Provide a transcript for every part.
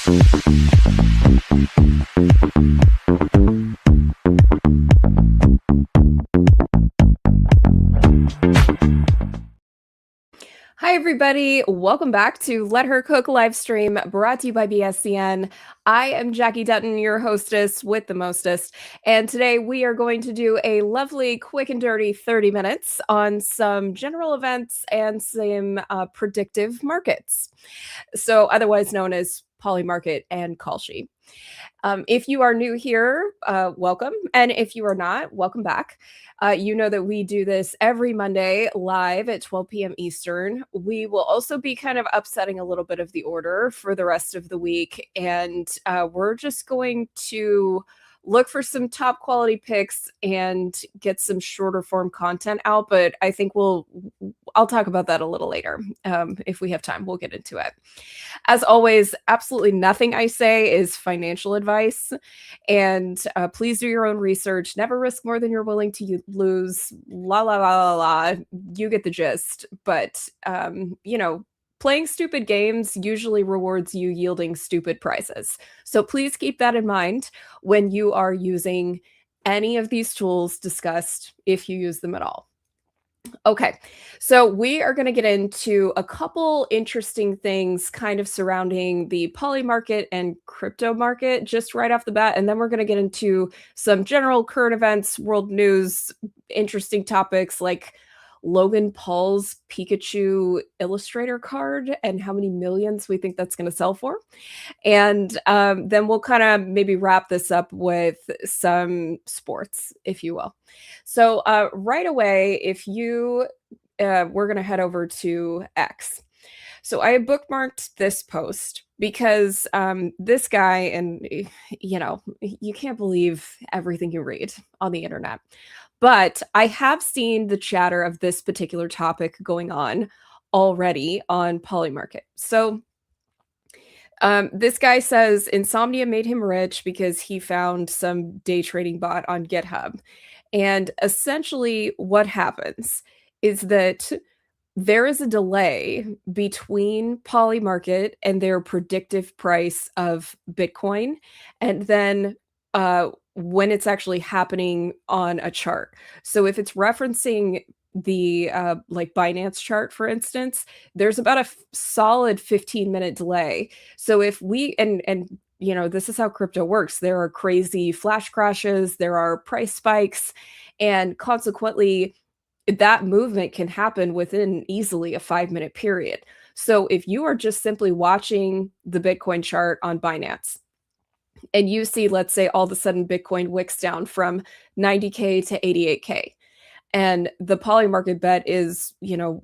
Hi, everybody. Welcome back to Let Her Cook live stream brought to you by BSCN. I am Jackie Dutton, your hostess with the mostest. And today we are going to do a lovely, quick and dirty 30 minutes on some general events and some predictive markets. So otherwise known as Polymarket and Kalshi. If you are new here, welcome. And if you are not, welcome back. You know that we do this every Monday live at 12 p.m. Eastern. We will also be kind of upsetting a little bit of the order for the rest of the week. And we're just going to look for some top quality picks and get some shorter form content out. But I think I'll talk about that a little later. If we have time, we'll get into it. As always, absolutely nothing I say is financial advice. And please do your own research. Never risk more than you're willing to lose. La, la, la, la, la. You get the gist. But, playing stupid games usually rewards you yielding stupid prizes. So please keep that in mind when you are using any of these tools discussed, if you use them at all. Okay, so we are going to get into a couple interesting things kind of surrounding the poly market and crypto market just right off the bat. And then we're going to get into some general current events, world news, interesting topics like Logan Paul's Pikachu Illustrator card and how many millions we think that's going to sell for. And then we'll kind of maybe wrap this up with some sports, if you will. So right away, if you, we're going to head over to X. So I bookmarked this post because this guy, and you can't believe everything you read on the internet. But I have seen the chatter of this particular topic going on already on Polymarket. So this guy says insomnia made him rich because he found some day trading bot on GitHub. And essentially what happens is that there is a delay between Polymarket and their predictive price of Bitcoin, and then when it's actually happening on a chart. So if it's referencing the like Binance chart, for instance, there's about a solid 15-minute delay. So if we and this is how crypto works. There are crazy flash crashes, there are price spikes, and consequently that movement can happen within easily a 5-minute period. So if you are just simply watching the Bitcoin chart on Binance and you see, let's say, all of a sudden Bitcoin wicks down from 90K to 88K, and the Polymarket bet is,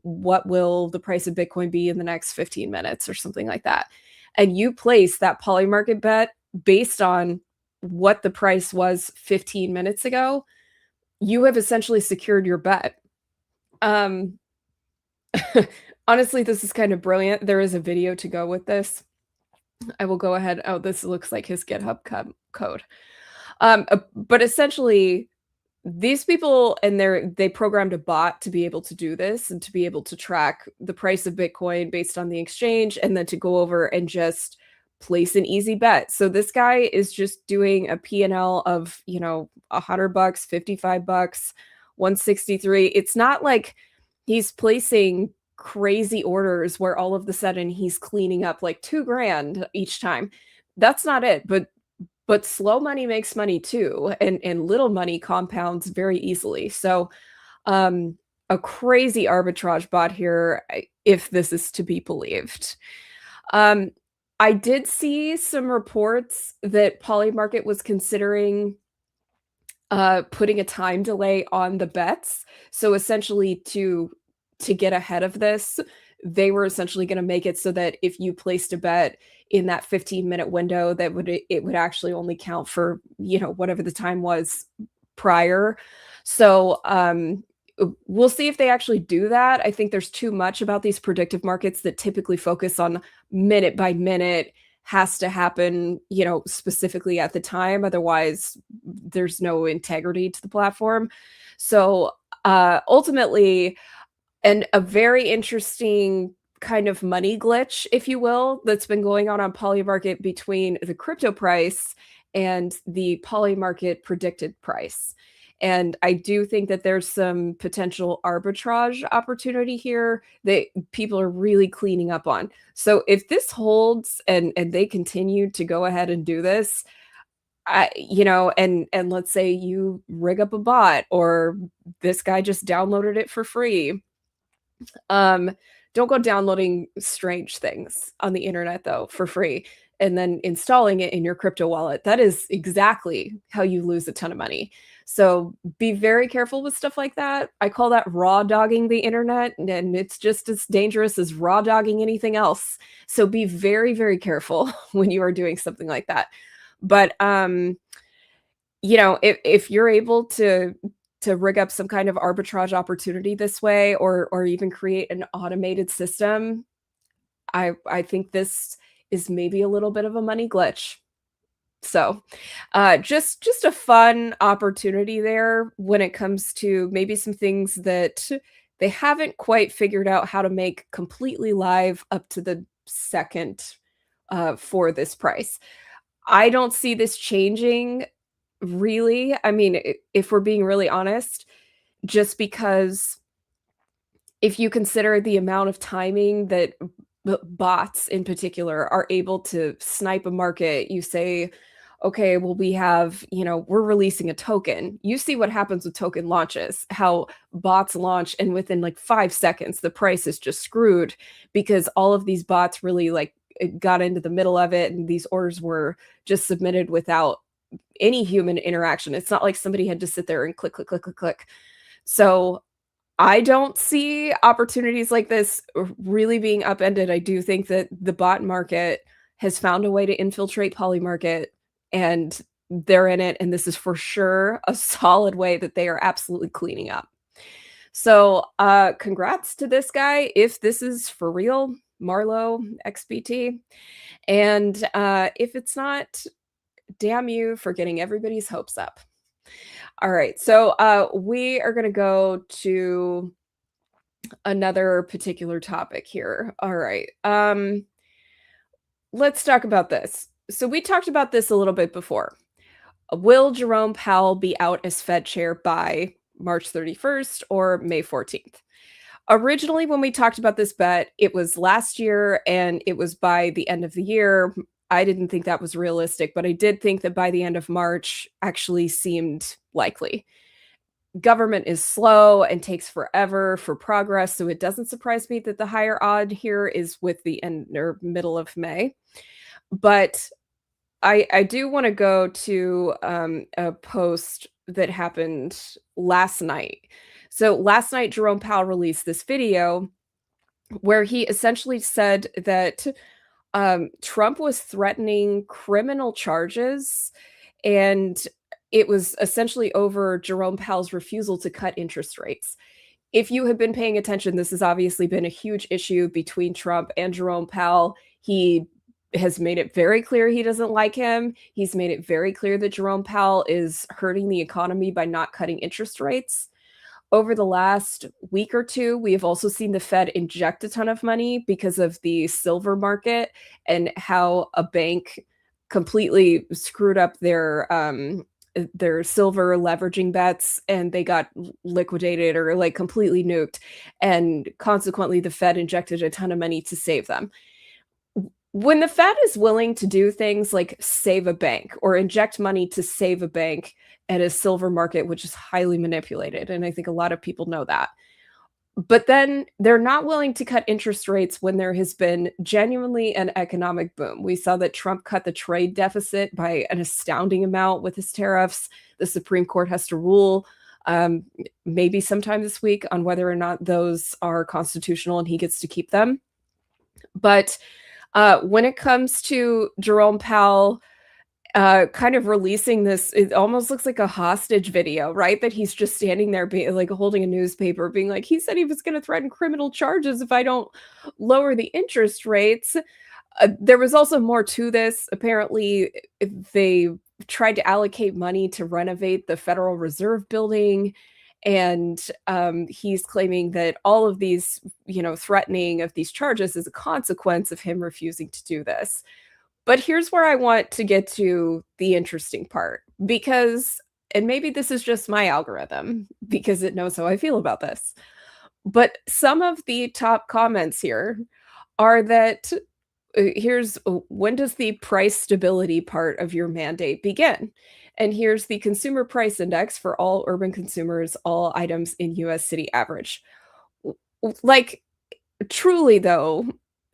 what will the price of Bitcoin be in the next 15 minutes or something like that. And you place that Polymarket bet based on what the price was 15 minutes ago, you have essentially secured your bet. Honestly, this is kind of brilliant. There is a video to go with this. I will go ahead. Oh, this looks like his GitHub code. But essentially, these people they programmed a bot to be able to do this and to be able to track the price of Bitcoin based on the exchange, and then to go over and just place an easy bet. So this guy is just doing a P&L of, $100, $55, 163. It's not like he's placing crazy orders where all of a sudden he's cleaning up like $2,000 each time. That's not it. But slow money makes money too, and little money compounds very easily. So a crazy arbitrage bot here, if this is to be believed. I did see some reports that Polymarket was considering putting a time delay on the bets. So essentially to get ahead of this, they were essentially going to make it so that if you placed a bet in that 15-minute window, it would actually only count for, whatever the time was prior. So we'll see if they actually do that. I think there's too much about these predictive markets that typically focus on minute by minute, has to happen, specifically at the time. Otherwise, there's no integrity to the platform. So ultimately, and a very interesting kind of money glitch, if you will, that's been going on Polymarket between the crypto price and the Polymarket predicted price. And I do think that there's some potential arbitrage opportunity here that people are really cleaning up on. So if this holds and they continue to go ahead and do this, and let's say you rig up a bot or this guy just downloaded it for free. um, don't go downloading strange things on the internet though for free and then installing it in your crypto wallet. That is exactly how you lose a ton of money. So be very careful with stuff like that. I call that raw dogging the internet, and it's just as dangerous as raw dogging anything else. So be very, very careful when you are doing something like that. But if you're able to rig up some kind of arbitrage opportunity this way, or even create an automated system, I think this is maybe a little bit of a money glitch. So, just a fun opportunity there when it comes to maybe some things that they haven't quite figured out how to make completely live up to the second, for this price. I don't see this changing really. I mean, if we're being really honest, just because if you consider the amount of timing that bots in particular are able to snipe a market, you say, okay, well, we're releasing a token. You see what happens with token launches, how bots launch, and within like 5 seconds, the price is just screwed because all of these bots really like it got into the middle of it, and these orders were just submitted without any human interaction. It's not like somebody had to sit there and click, click, click, click, click. So I don't see opportunities like this really being upended. I do think that the bot market has found a way to infiltrate Polymarket, and they're in it. And this is for sure a solid way that they are absolutely cleaning up. So congrats to this guy. If this is for real, Marlow XBT. And if it's not, damn you for getting everybody's hopes up. All right, so we are going to go to another particular topic here. All right, let's talk about this. So we talked about this a little bit before. Will Jerome Powell be out as Fed chair by March 31st or May 14th? Originally, when we talked about this bet, it was last year and it was by the end of the year. I didn't think that was realistic, but I did think that by the end of March actually seemed likely. Government is slow and takes forever for progress, so it doesn't surprise me that the higher odd here is with the end or middle of May. But I do want to go to a post that happened last night. So last night, Jerome Powell released this video where he essentially said that Trump was threatening criminal charges, and it was essentially over Jerome Powell's refusal to cut interest rates. If you have been paying attention, this has obviously been a huge issue between Trump and Jerome Powell. He has made it very clear he doesn't like him. He's made it very clear that Jerome Powell is hurting the economy by not cutting interest rates. Over the last week or two, we have also seen the Fed inject a ton of money because of the silver market and how a bank completely screwed up their silver leveraging bets, and they got liquidated or like completely nuked. And consequently, the Fed injected a ton of money to save them. When the Fed is willing to do things like save a bank or inject money to save a bank at a silver market, which is highly manipulated, and I think a lot of people know that, but then they're not willing to cut interest rates when there has been genuinely an economic boom. We saw that Trump cut the trade deficit by an astounding amount with his tariffs. The Supreme Court has to rule maybe sometime this week on whether or not those are constitutional and he gets to keep them. But when it comes to Jerome Powell kind of releasing this, it almost looks like a hostage video, right? That he's just standing there being like holding a newspaper being like, he said he was going to threaten criminal charges if I don't lower the interest rates. There was also more to this. Apparently, they tried to allocate money to renovate the Federal Reserve building, And he's claiming that all of these, threatening of these charges is a consequence of him refusing to do this. But here's where I want to get to the interesting part, because, and maybe this is just my algorithm because it knows how I feel about this, but some of the top comments here are that here's when does the price stability part of your mandate begin? And here's the consumer price index for all urban consumers, all items in US city average. Like, truly though,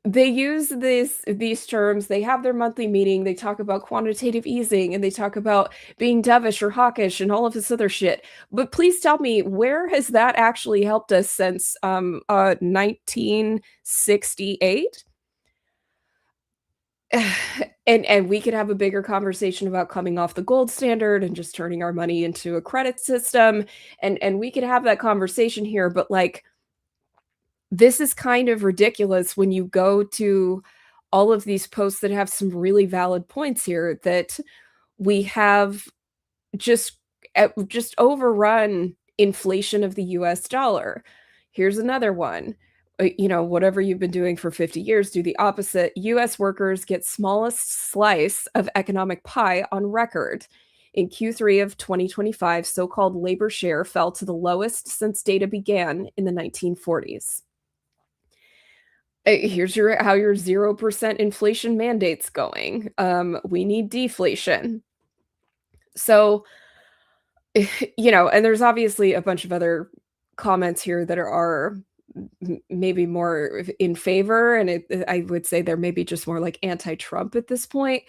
they use these terms, they have their monthly meeting, they talk about quantitative easing, and they talk about being dovish or hawkish and all of this other shit. But please tell me, where has that actually helped us since 1968? And we could have a bigger conversation about coming off the gold standard and just turning our money into a credit system, and we could have that conversation here, but, like, this is kind of ridiculous when you go to all of these posts that have some really valid points here, that we have just just overrun inflation of the US dollar. Here's another one. Whatever you've been doing for 50 years, do the opposite. US workers get smallest slice of economic pie on record. In Q3 of 2025, so-called labor share fell to the lowest since data began in the 1940s. Here's how your 0% inflation mandate's going. We need deflation. So, and there's obviously a bunch of other comments here that are maybe more in favor, and I would say they're maybe just more like anti-Trump at this point.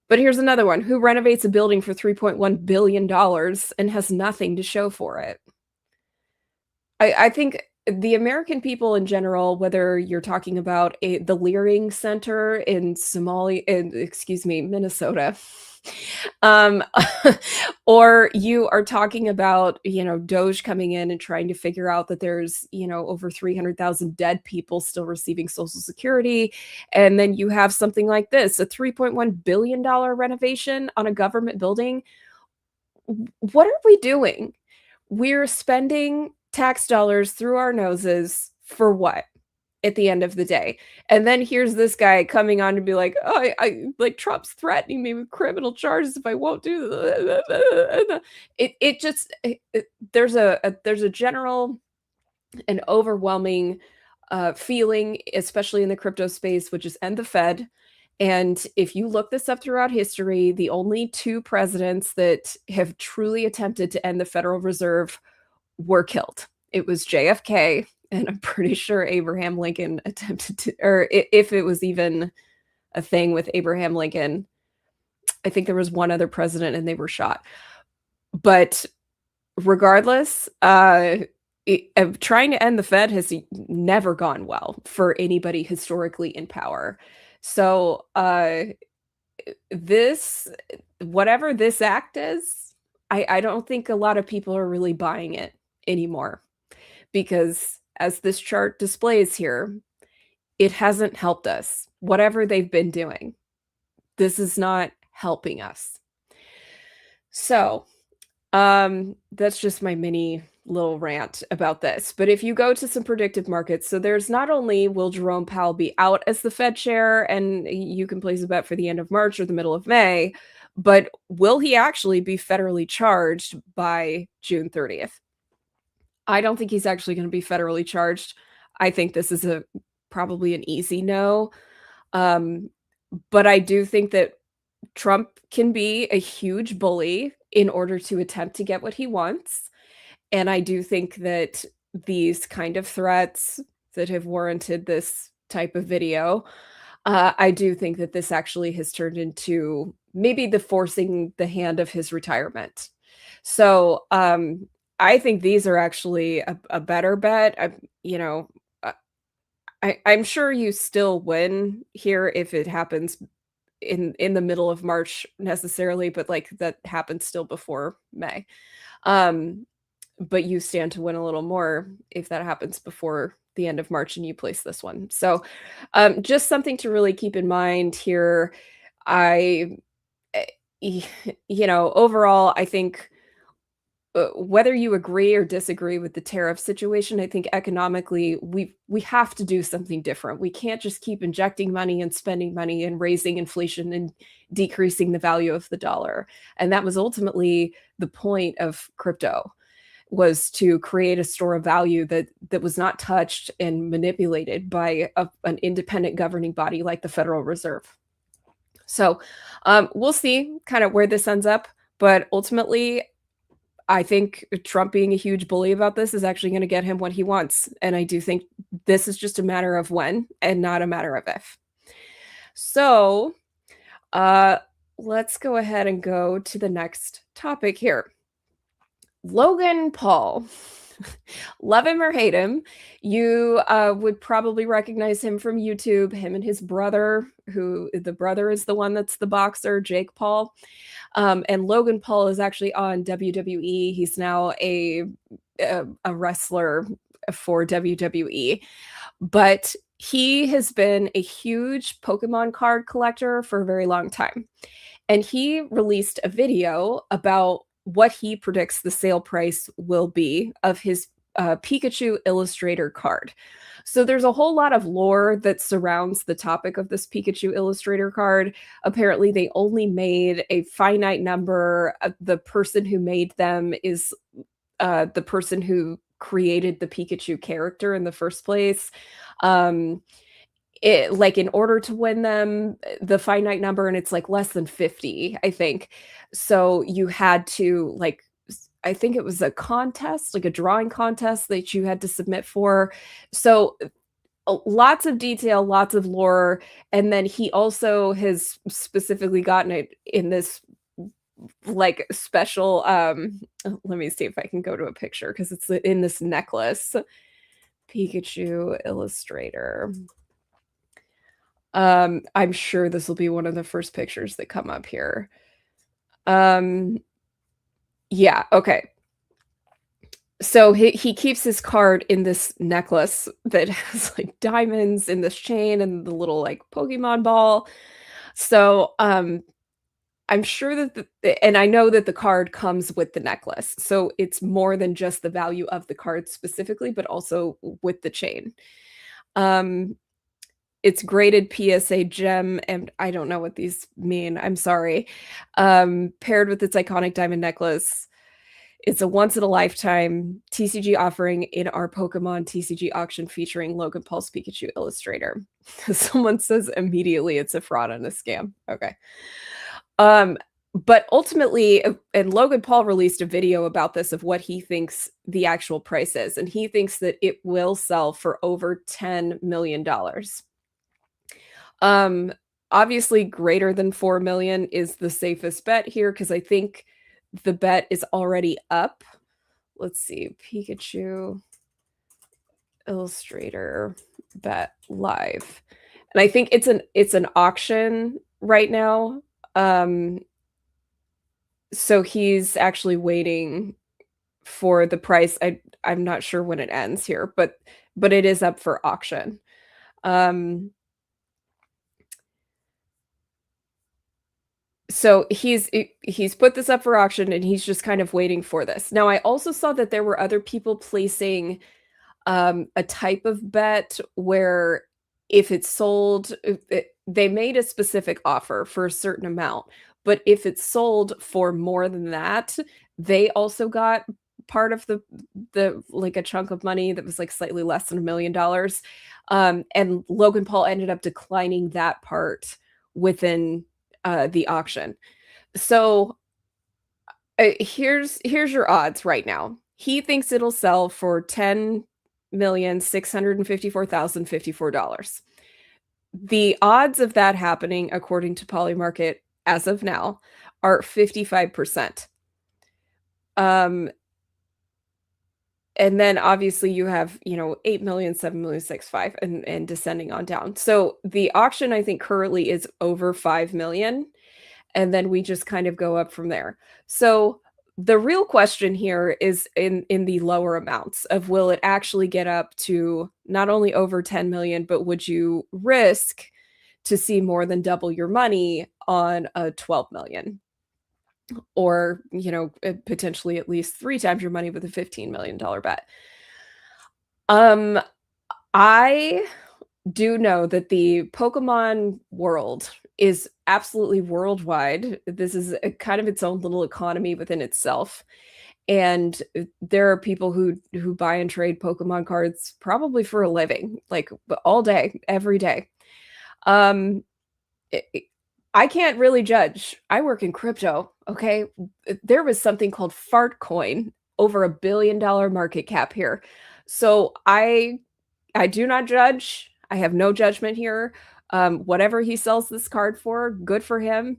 But here's another one: who renovates a building for $3.1 billion and has nothing to show for it? I think the American people in general, whether you're talking about the Leering Center in Minnesota, um, or you are talking about, Doge coming in and trying to figure out that there's, over 300,000 dead people still receiving Social Security, and then you have something like this, a $3.1 billion renovation on a government building. What are we doing? We're spending tax dollars through our noses for what at the end of the day? And then here's this guy coming on to be like, "Oh, I like Trump's threatening me with criminal charges if I won't do it just there's a general and overwhelming feeling, especially in the crypto space, which is end the Fed. And if you look this up throughout history, the only two presidents that have truly attempted to end the Federal Reserve were killed. It was JFK, and I'm pretty sure Abraham Lincoln attempted to, or if it was even a thing with Abraham Lincoln, I think there was one other president and they were shot. But regardless, of trying to end the Fed has never gone well for anybody historically in power. So this, whatever this act is, I don't think a lot of people are really buying it anymore, because as this chart displays here, it hasn't helped us. Whatever they've been doing, this is not helping us. So that's just my mini little rant about this. But if you go to some predictive markets, so there's not only will Jerome Powell be out as the Fed chair, and you can place a bet for the end of March or the middle of May, but will he actually be federally charged by June 30th? I don't think he's actually going to be federally charged. I think this is probably an easy no. But I do think that Trump can be a huge bully in order to attempt to get what he wants. And I do think that these kind of threats that have warranted this type of video, I do think that this actually has turned into maybe the forcing the hand of his retirement. So I think these are actually a better bet. I'm sure you still win here if it happens in the middle of March necessarily, but like that happens still before May. But you stand to win a little more if that happens before the end of March and you place this one. So just something to really keep in mind here. I overall, I think whether you agree or disagree with the tariff situation, I think economically we have to do something different. We can't just keep injecting money and spending money and raising inflation and decreasing the value of the dollar. And that was ultimately the point of crypto, was to create a store of value that was not touched and manipulated by an independent governing body like the Federal Reserve. So we'll see kind of where this ends up, but ultimately I think Trump being a huge bully about this is actually going to get him what he wants. And I do think this is just a matter of when and not a matter of if. So uh, let's go ahead and go to the next topic here. Logan Paul. Love him or hate him, you would probably recognize him from YouTube, him and his brother, who the brother is the one that's the boxer, Jake Paul. And Logan Paul is actually on WWE. He's now a wrestler for WWE, but he has been a huge Pokemon card collector for a very long time. And he released a video about what he predicts the sale price will be of his Pikachu Illustrator card. So there's a whole lot of lore that surrounds the topic of this Pikachu Illustrator card. Apparently, they only made a finite number. The person who made them is the person who created the Pikachu character in the first place. Like, in order to win them, the finite number, and it's like less than 50, I think. So you had to, like, I think it was a contest, like a drawing contest that you had to submit for. So lots of detail, lots of lore. And then he also has specifically gotten it in this like special let me see if I can go to a picture, because it's in this necklace. Pikachu Illustrator. I'm sure this will be one of the first pictures that come up here. Yeah, okay. So he keeps his card in this necklace that has like diamonds in this chain and the little like Pokemon ball. So I'm sure that and I know that the card comes with the necklace. So it's more than just the value of the card specifically, but also with the chain. It's graded PSA gem, and I don't know what these mean. I'm sorry. Paired with its iconic diamond necklace. It's a once-in-a-lifetime TCG offering in our Pokemon TCG auction featuring Logan Paul's Pikachu Illustrator. Someone says immediately it's a fraud and a scam. Okay. But ultimately, and Logan Paul released a video about this of what he thinks the actual price is, and he thinks that it will sell for over $10 million. Obviously greater than 4 million is the safest bet here, because I think the bet is already up. Let's see, Pikachu Illustrator bet live. And I think it's an auction right now. So he's actually waiting for the price. I'm not sure when it ends here, but it is up for auction. So he's put this up for auction, and he's just kind of waiting for this. Now, I also saw that there were other people placing a type of bet where if it's sold, they made a specific offer for a certain amount, but if it's sold for more than that, they also got part of the like a chunk of money that was like slightly less than $1 million. And Logan Paul ended up declining that part within the auction. So here's your odds right now. He thinks it'll sell for $10,654,054. The odds of that happening, according to Polymarket, as of now, are 55%. And then obviously you have, 8 million, 7 million, 6.5, and descending on down. So the auction, I think, currently is over 5 million. And then we just kind of go up from there. So the real question here is in the lower amounts of, will it actually get up to not only over 10 million, but would you risk to see more than double your money on a 12 million? or, potentially at least 3 times your money with a $15 million bet. Um, I do know that the Pokemon world is absolutely worldwide. This is a kind of its own little economy within itself, and, there are people who buy and trade Pokemon cards probably for a living, like, all day, every day. Um, I I can't really judge. I work in crypto, okay? There was something called Fart Coin, over $1 billion market cap here. So I do not judge. I have no judgment here. Whatever he sells this card for, good for him.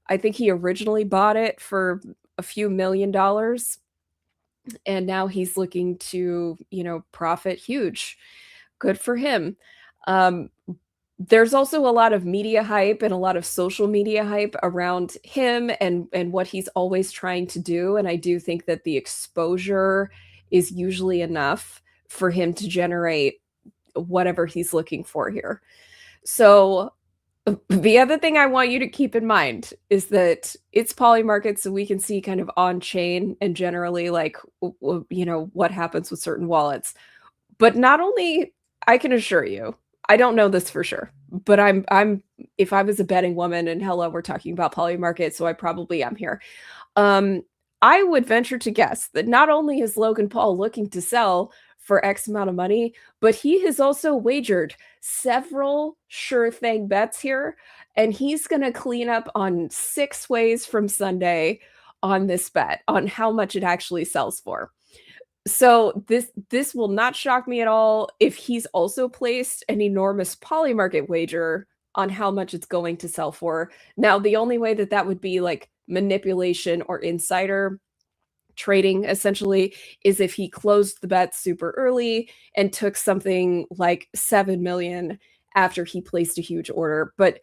I think he originally bought it for a few $1 million, and now he's looking to, profit huge. Good for him. Um, there's also a lot of media hype and a lot of social media hype around him and what he's always trying to do, and I do think that the exposure is usually enough for him to generate whatever he's looking for here. So, the other thing I want you to keep in mind is that it's Polymarket, so we can see kind of on chain and generally like, what happens with certain wallets. But not only I can assure you, I don't know this for sure, but I'm if I was a betting woman, and hello, we're talking about Polymarket, so I probably am here. Um, I would venture to guess that not only is Logan Paul looking to sell for X amount of money, but he has also wagered several sure thing bets here, and he's gonna clean up on 6 ways from Sunday on this bet, on how much it actually sells for. So this will not shock me at all if he's also placed an enormous Polymarket wager on how much it's going to sell for. Now, the only way that that would be like manipulation or insider trading essentially is if he closed the bet super early and took something like 7 million after he placed a huge order. But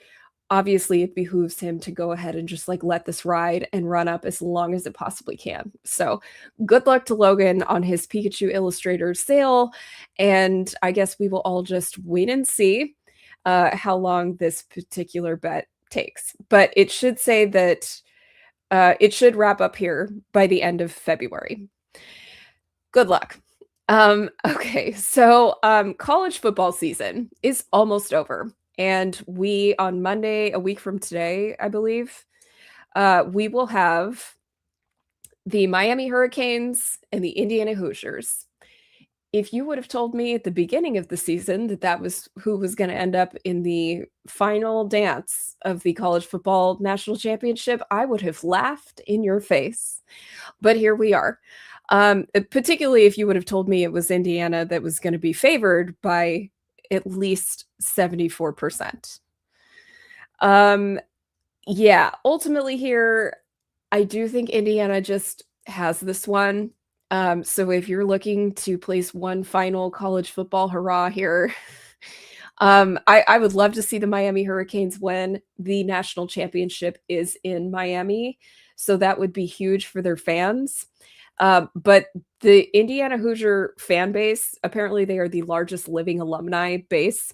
obviously it behooves him to go ahead and just like let this ride and run up as long as it possibly can. So good luck to Logan on his Pikachu Illustrator sale. And I guess we will all just wait and see how long this particular bet takes. But it should say that it should wrap up here by the end of February. Good luck. Okay, so college football season is almost over. And we, on Monday, a week from today, I believe, we will have the Miami Hurricanes and the Indiana Hoosiers. If you would have told me at the beginning of the season that that was who was going to end up in the final dance of the college football national championship, I would have laughed in your face. But here we are. Particularly if you would have told me it was Indiana that was going to be favored by at least 74%. Yeah, ultimately here, I do think Indiana just has this one. So if you're looking to place one final college football hurrah here, I would love to see the Miami Hurricanes win. The national championship is in Miami, so that would be huge for their fans. But the Indiana Hoosier fan base, apparently they are the largest living alumni base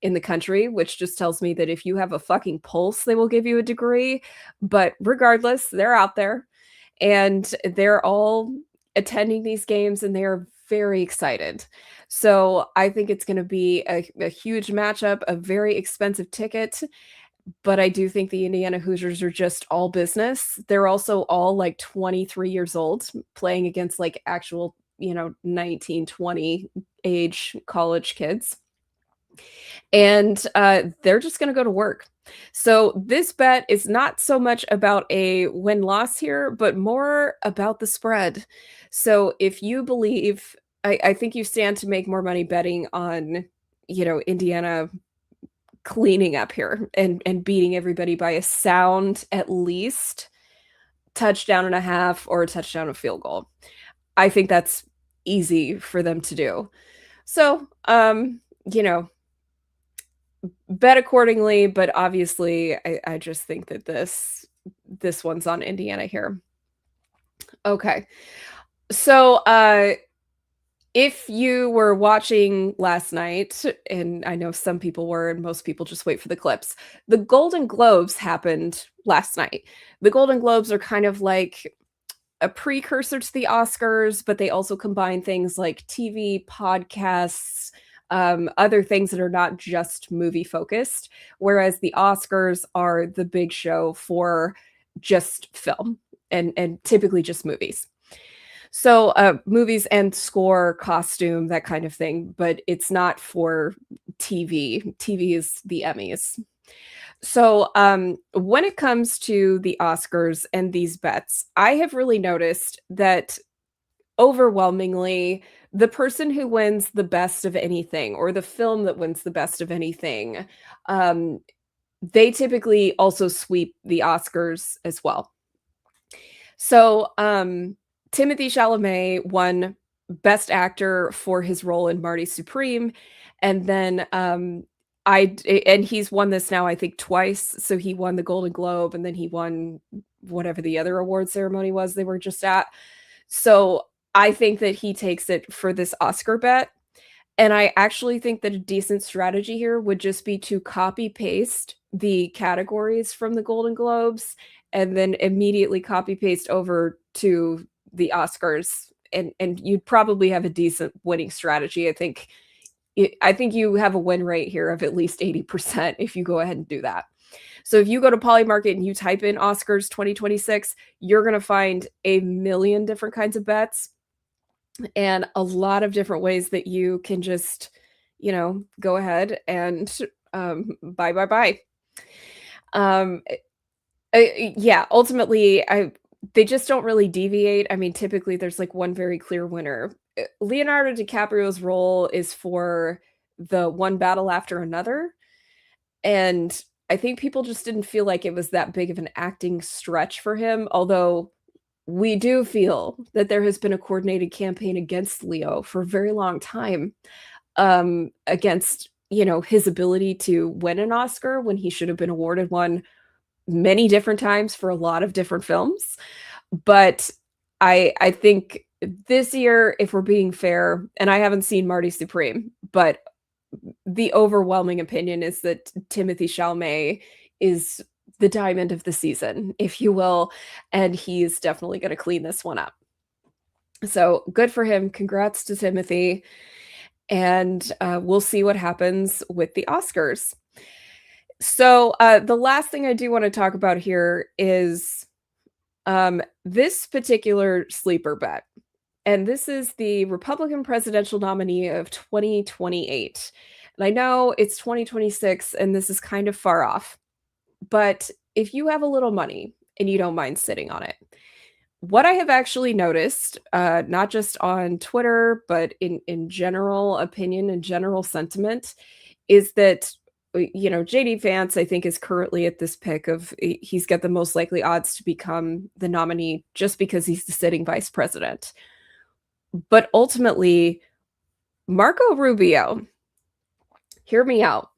in the country, which just tells me that if you have a fucking pulse, they will give you a degree. But regardless, they're out there and they're all attending these games and they are very excited. So I think it's going to be a huge matchup, a very expensive ticket. But I do think the Indiana Hoosiers are just all business. They're also all like 23 years old, playing against like actual, 19, 20 age college kids. And they're just going to go to work. So this bet is not so much about a win-loss here, but more about the spread. So if you believe, I think you stand to make more money betting on, Indiana cleaning up here and beating everybody by a sound, at least touchdown and a half or a touchdown and field goal. I think that's easy for them to do. So, bet accordingly, but obviously I just think that this one's on Indiana here. Okay. So, if you were watching last night, and I know some people were, and most people just wait for the clips, the Golden Globes happened last night. The Golden Globes are kind of like a precursor to the Oscars, but they also combine things like TV, podcasts, other things that are not just movie focused, whereas the Oscars are the big show for just film and typically just movies. So, movies and score, costume, that kind of thing, but it's not for TV. TV is the Emmys. So, when it comes to the Oscars and these bets, I have really noticed that overwhelmingly, the person who wins the best of anything or the film that wins the best of anything, um, they typically also sweep the Oscars as well. So, Timothy Chalamet won Best Actor for his role in Marty Supreme, and then, and he's won this now, I think, twice. So he won the Golden Globe, and then he won whatever the other award ceremony was they were just at. So I think that he takes it for this Oscar bet, and I actually think that a decent strategy here would just be to copy paste the categories from the Golden Globes and then immediately copy paste over to the Oscars, and you'd probably have a decent winning strategy. I think you have a win rate here of at least 80% if you go ahead and do that. So if you go to Polymarket and you type in Oscars 2026, you're going to find a million different kinds of bets and a lot of different ways that you can just, go ahead and buy. Um, yeah, ultimately, they just don't really deviate. I mean, typically there's like one very clear winner. Leonardo DiCaprio's role is for the one battle after another, and I think people just didn't feel like it was that big of an acting stretch for him, although we do feel that there has been a coordinated campaign against Leo for a very long time, against, his ability to win an Oscar when he should have been awarded one many different times for a lot of different films. But I think this year, if we're being fair, and I haven't seen Marty Supreme, but the overwhelming opinion is that Timothy Chalamet is the diamond of the season, if you will, and he's definitely going to clean this one up. So good for him. Congrats to Timothy. And we'll see what happens with the Oscars. So the last thing I do want to talk about here is this particular sleeper bet. And this is the Republican presidential nominee of 2028. And I know it's 2026 and this is kind of far off, but if you have a little money and you don't mind sitting on it, what I have actually noticed, not just on Twitter, but in general opinion and general sentiment, is that JD Vance, I think, is currently at this pick of he's got the most likely odds to become the nominee just because he's the sitting vice president. But ultimately, Marco Rubio, hear me out.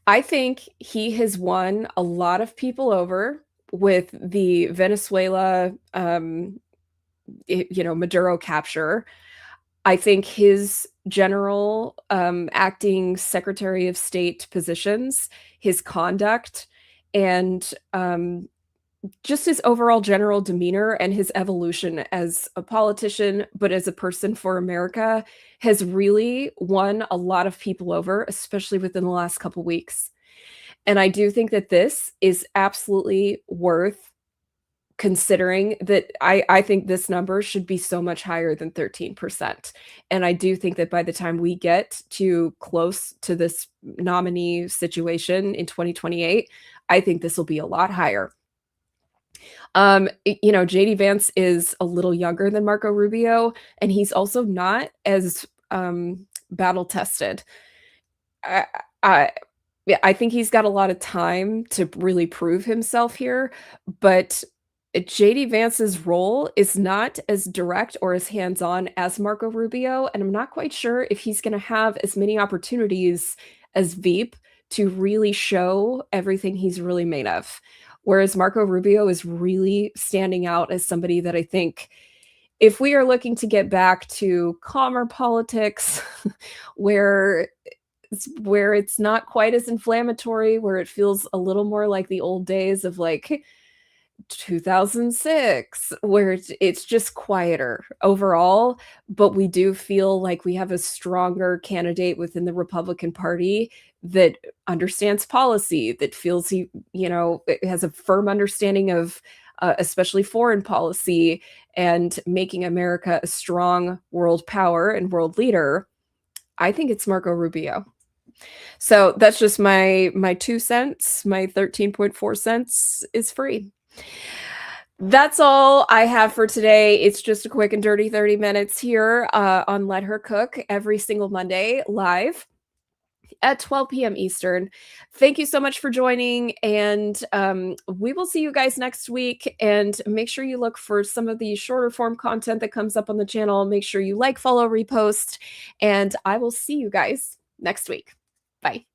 I think he has won a lot of people over with the Venezuela, Maduro capture. I think his general acting Secretary of State positions, his conduct, and just his overall general demeanor and his evolution as a politician, but as a person for America, has really won a lot of people over, especially within the last couple weeks. And I do think that this is absolutely worth considering. That I think this number should be so much higher than 13%. And I do think that by the time we get to close to this nominee situation in 2028, I think this will be a lot higher. JD Vance is a little younger than Marco Rubio, and he's also not as battle tested. I think he's got a lot of time to really prove himself here, but JD Vance's role is not as direct or as hands-on as Marco Rubio, and I'm not quite sure if he's going to have as many opportunities as Veep to really show everything he's really made of. Whereas Marco Rubio is really standing out as somebody that I think, if we are looking to get back to calmer politics, where where it's not quite as inflammatory, where it feels a little more like the old days of like 2006, where it's just quieter overall, but we do feel like we have a stronger candidate within the Republican Party that understands policy, that feels has a firm understanding of especially foreign policy and making America a strong world power and world leader. I think it's Marco Rubio. So that's just my 2 cents. My 13.4 cents is free. That's all I have for today. It's just a quick and dirty 30 minutes here on Let Her Cook every single Monday live at 12 p.m. Eastern. Thank you so much for joining, and we will see you guys next week. And make sure you look for some of the shorter form content that comes up on the channel. Make sure you like, follow, repost, and I will see you guys next week. Bye.